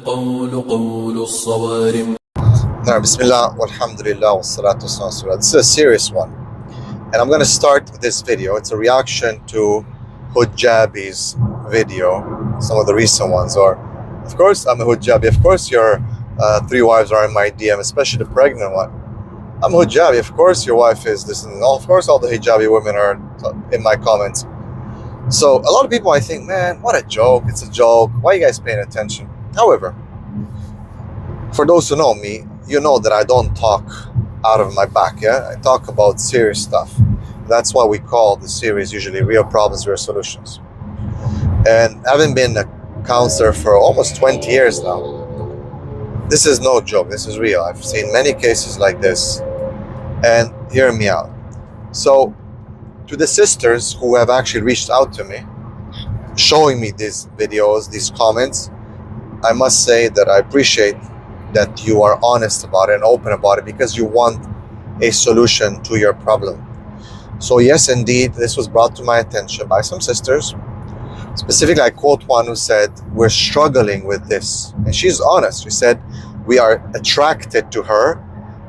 القول قول الصوارم. Now, Bismillah, walhamdulillah, wassalatu wassalamu. This is a serious one. And I'm going to start this video. It's a reaction to Hoojabi's video, some of the recent ones. Or, of course, I'm a Hoojabi. Of course, your 3 wives are in my DM, especially the pregnant one. I'm a Hoojabi. Of course, your wife is this and all. Of course, all the hijabi women are in my comments. So, a lot of people, I think, man, what a joke. It's a joke. Why are you guys paying attention? However, for those who know me, you know that I don't talk out of my back, yeah? I talk about serious stuff. That's why we call the series usually Real Problems, Real Solutions. And having been a counselor for almost 20 years now, this is no joke, this is real. I've seen many cases like this. And hear me out. So, to the sisters who have actually reached out to me, showing me these videos, these comments, I must say that I appreciate that you are honest about it and open about it because you want a solution to your problem. So yes, indeed, this was brought to my attention by some sisters. Specifically, I quote one who said, we're struggling with this. And she's honest. She said, we are attracted to her.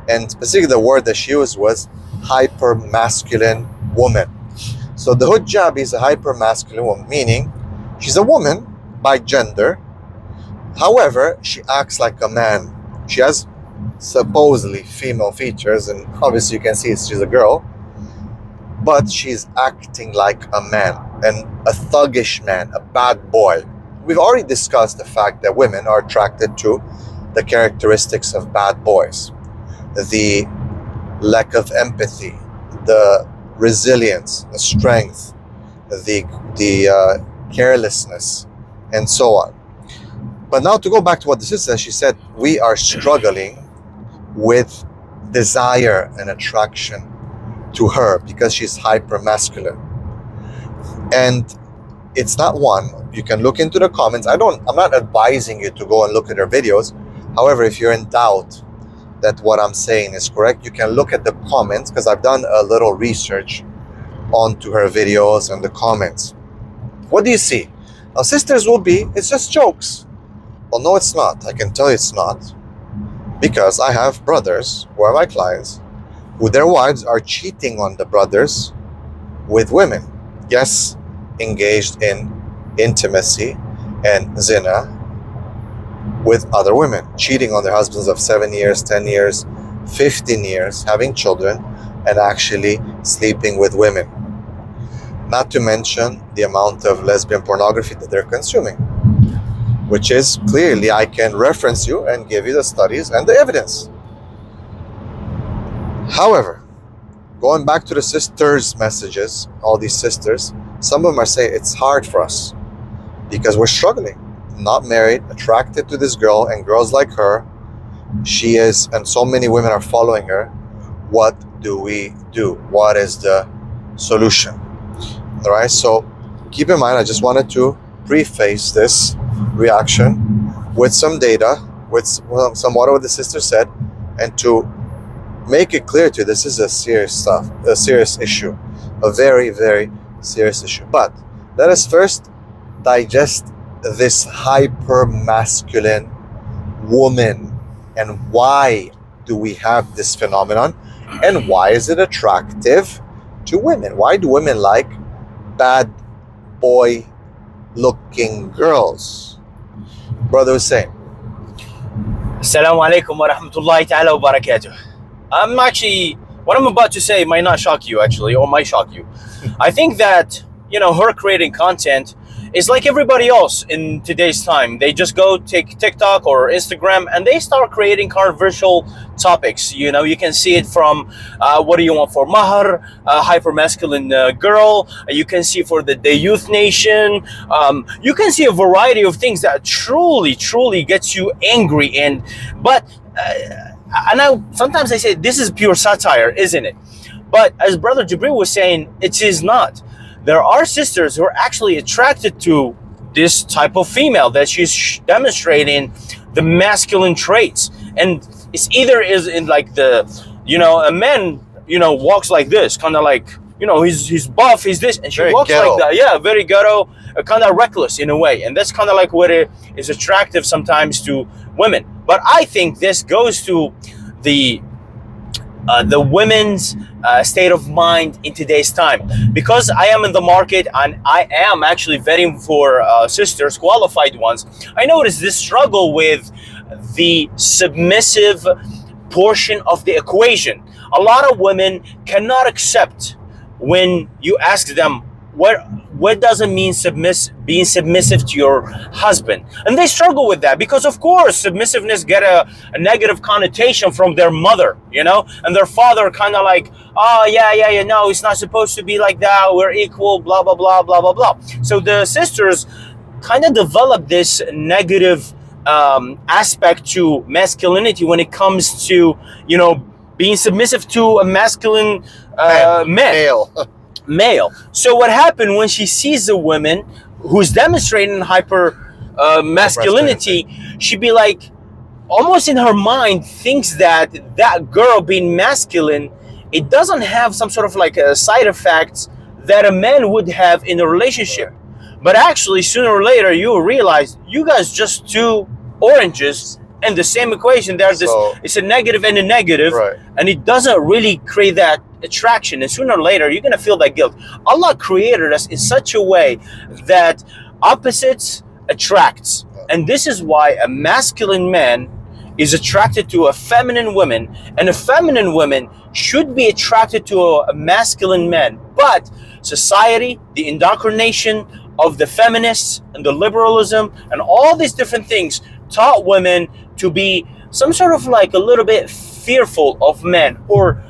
And specifically the word that she used was hyper-masculine woman. So the Hoojabi is a hyper-masculine woman, meaning she's a woman by gender. However, she acts like a man. She has supposedly female features, and obviously you can see she's a girl, but she's acting like a man, and a thuggish man, a bad boy. We've already discussed the fact that women are attracted to the characteristics of bad boys. The lack of empathy, the resilience, the strength, the carelessness, and so on. But now to go back to what the sister said, she said, we are struggling with desire and attraction to her because she's hyper-masculine. And it's not one. You can look into the comments. I'm not advising you to go and look at her videos. However, if you're in doubt that what I'm saying is correct, you can look at the comments because I've done a little research onto her videos and the comments. What do you see? Now, sisters will be, it's just jokes. Well, no, it's not. I can tell you it's not. Because I have brothers who are my clients who their wives are cheating on the brothers with women. Yes, engaged in intimacy and zina with other women. Cheating on their husbands of 7 years, 10 years, 15 years, having children, and actually sleeping with women. Not to mention the amount of lesbian pornography that they're consuming, which is clearly, I can reference you and give you the studies and the evidence. However, going back to the sisters' messages, all these sisters, some of them are saying it's hard for us because we're struggling. Not married, attracted to this girl and girls like her. She is, and so many women are following her. What do we do? What is the solution? All right, so keep in mind, I just wanted to preface this reaction with some data, with some what the sister said, and to make it clear to you, this is a serious issue, a very, very serious issue. But let us first digest this hyper-masculine woman and why do we have this phenomenon and why is it attractive to women? Why do women like bad boy looking girls? Brother Hussein. Assalamu alaikum wa rahmatullahi ta'ala wa barakatuh. What I'm about to say might not shock you actually, or might shock you. I think that, her creating content is like everybody else in today's time. They just go take TikTok or Instagram and they start creating controversial topics. You can see it from what do you want for mahar, hyper masculine girl. You can see for the youth nation. You can see a variety of things that truly gets you angry. But sometimes I say this is pure satire, isn't it? But as Brother Gabriel was saying, it is not. There are sisters who are actually attracted to this type of female that she's demonstrating the masculine traits, and it's either is in like the, a man, walks like this, kind of like you know, he's buff, he's this, and she Very walks ghetto. like that. Yeah, very ghetto, kind of reckless in a way, and that's kind of like what it is attractive sometimes to women. But I think this goes to the women's state of mind in today's time, because I am in the market and I am actually vetting for sisters, qualified ones. I noticed this struggle with the submissive portion of the equation. A lot of women cannot accept when you ask them, what does it mean being submissive to your husband? And they struggle with that because, of course, submissiveness get a negative connotation from their mother, you know, and their father kind of like, oh yeah, no, it's not supposed to be like that. We're equal, blah blah blah blah blah blah. So the sisters kind of develop this negative aspect to masculinity when it comes to, you know, being submissive to a masculine male. So what happened when she sees a woman who's demonstrating hyper masculinity, she'd be like, almost in her mind thinks that that girl being masculine, it doesn't have some sort of like a side effects that a man would have in a relationship. But actually, sooner or later, you will realize you guys just two oranges in the same equation. There's this, it's a negative and a negative, and it doesn't really create that attraction. And sooner or later, you're gonna feel that guilt. Allah created us in such a way that opposites attracts, and this is why a masculine man is attracted to a feminine woman, and a feminine woman should be attracted to a masculine man. But society, the indoctrination of the feminists and the liberalism and all these different things taught women to be some sort of like a little bit fearful of men, or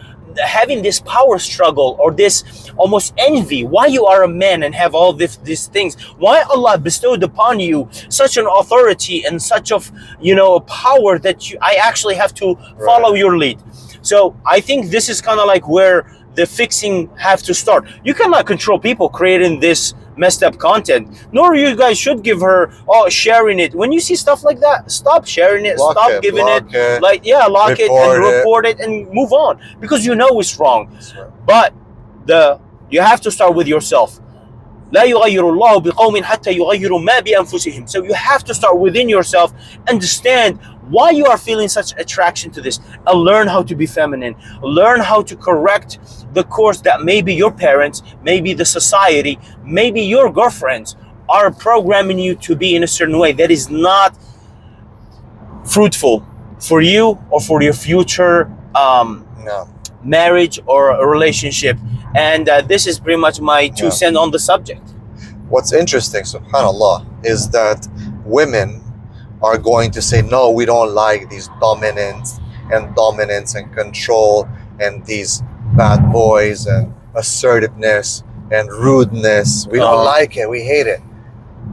having this power struggle, or this almost envy. Why you are a man and have all these things? Why Allah bestowed upon you such an authority and such of, you know, a power that I actually have to follow your lead? So I think this is kind of like where the fixing have to start. You cannot control people creating this messed up content, nor you guys should give her sharing it. When you see stuff like that, stop sharing it, stop giving it, like lock it and report it and move on, because you know it's wrong. But you have to start with yourself. لا يغير الله بقوم حتى يغيروا ما بأنفسهم. So you have to start within yourself, understand why you are feeling such attraction to this, and learn how to be feminine. Learn how to correct the course that maybe your parents, maybe the society, maybe your girlfriends are programming you to be in a certain way that is not fruitful for you or for your future marriage or a relationship. And this is pretty much my 2 cents on the subject. What's interesting, subhanAllah, is that women are going to say, no, we don't like these dominance and control and these bad boys and assertiveness and rudeness. We don't like it, we hate it.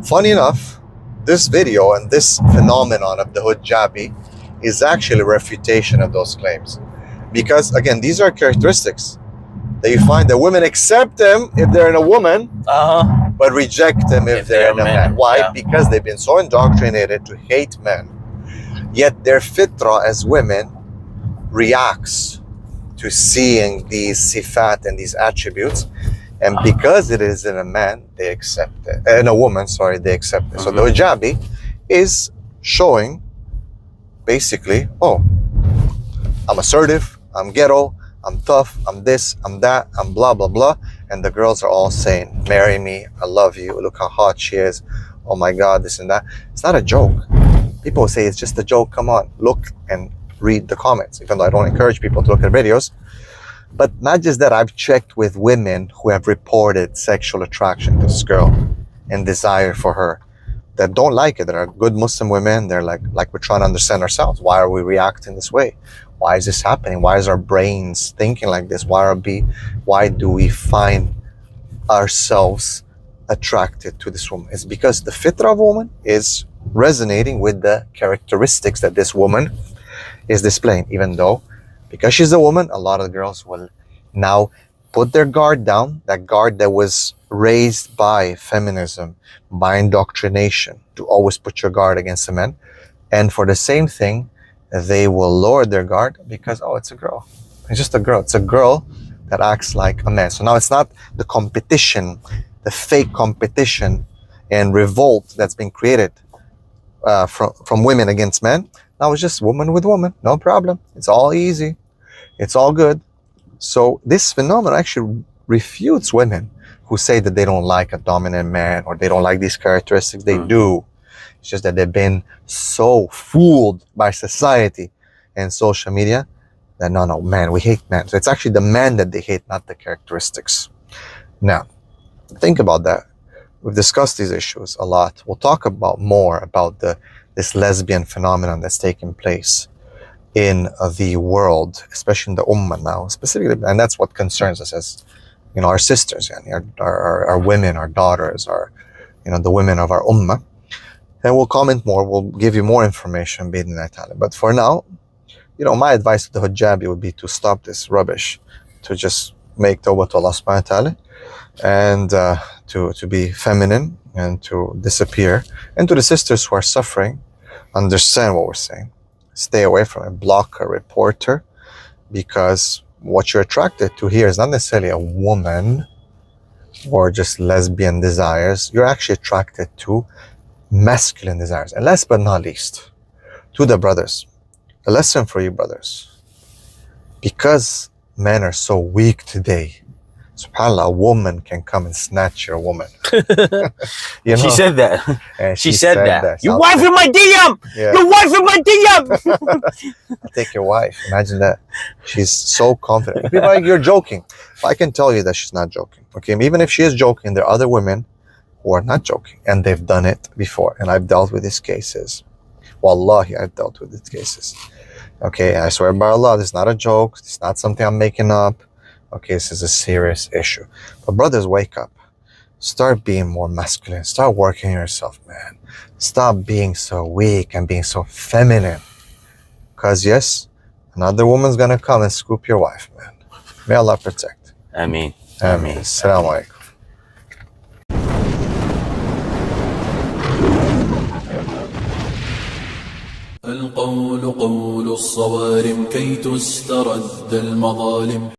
Funny enough, this video and this phenomenon of the hoojabi is actually a refutation of those claims. Because again, these are characteristics that you find that women accept them if they're in a woman, but reject them if they're in a man. Why? Because they've been so indoctrinated to hate men. Yet their fitrah as women reacts to seeing these sifat and these attributes, and because it is in a man, they accept it. In a woman, sorry, they accept it. So the hijabi is showing basically, oh, I'm assertive, I'm ghetto, I'm tough, I'm this, I'm that, I'm blah, blah, blah. And the girls are all saying, marry me, I love you, look how hot she is, oh my God, this and that. It's not a joke. People say it's just a joke. Come on, look and read the comments, even though I don't encourage people to look at videos. But not just that, I've checked with women who have reported sexual attraction to this girl and desire for her, that don't like it, that are good Muslim women. They're like we're trying to understand ourselves. Why are we reacting this way? Why is this happening? Why is our brains thinking like this? Why do we find ourselves attracted to this woman? It's because the fitrah of a woman is resonating with the characteristics that this woman is displaying. Even though, because she's a woman, a lot of girls will now put their guard down, that guard that was raised by feminism, by indoctrination, to always put your guard against the men. And for the same thing, they will lower their guard because, oh, it's a girl. It's just a girl. It's a girl that acts like a man. So now it's not the competition, the fake competition and revolt that's been created from women against men. Now it's just woman with woman, no problem. It's all easy. It's all good. So this phenomenon actually refutes women who say that they don't like a dominant man or they don't like these characteristics. They do. It's just that they've been so fooled by society and social media that no, man, we hate men. So it's actually the man that they hate, not the characteristics. Now, think about that. We've discussed these issues a lot. We'll talk about more about this lesbian phenomenon that's taking place in the world, especially in the ummah now, specifically, and that's what concerns us as, our sisters, our women, our daughters, the women of our ummah. And we'll comment more. We'll give you more information, but for now, my advice to the hujjabi would be to stop this rubbish, to just make tawbah to Allah subhanahu wa ta'ala, and to be feminine and to disappear. And to the sisters who are suffering, understand what we're saying. Stay away from it. Block a reporter, because what you're attracted to here is not necessarily a woman or just lesbian desires. You're actually attracted to masculine desires. And last but not least, to the brothers, a lesson for you brothers. Because men are so weak today, subhanAllah, a woman can come and snatch your woman. She said that. And she said that. Your I'll wife in my DM! Yeah. Your wife in my DM! I'll take your wife. Imagine that. She's so confident. People are like, you're joking. I can tell you that she's not joking. Okay, even if she is joking, there are other women who are not joking. And they've done it before. And I've dealt with these cases. Wallahi, I've dealt with these cases. Okay, I swear by Allah, this is not a joke. It's not something I'm making up. Okay, this is a serious issue. But brothers, wake up. Start being more masculine. Start working on yourself, man. Stop being so weak and being so feminine. Because yes, another woman's gonna come and scoop your wife, man. May Allah protect. Ameen. Ameen. Assalamu alaikum. القول قول الصوارم كي تسترد المظالم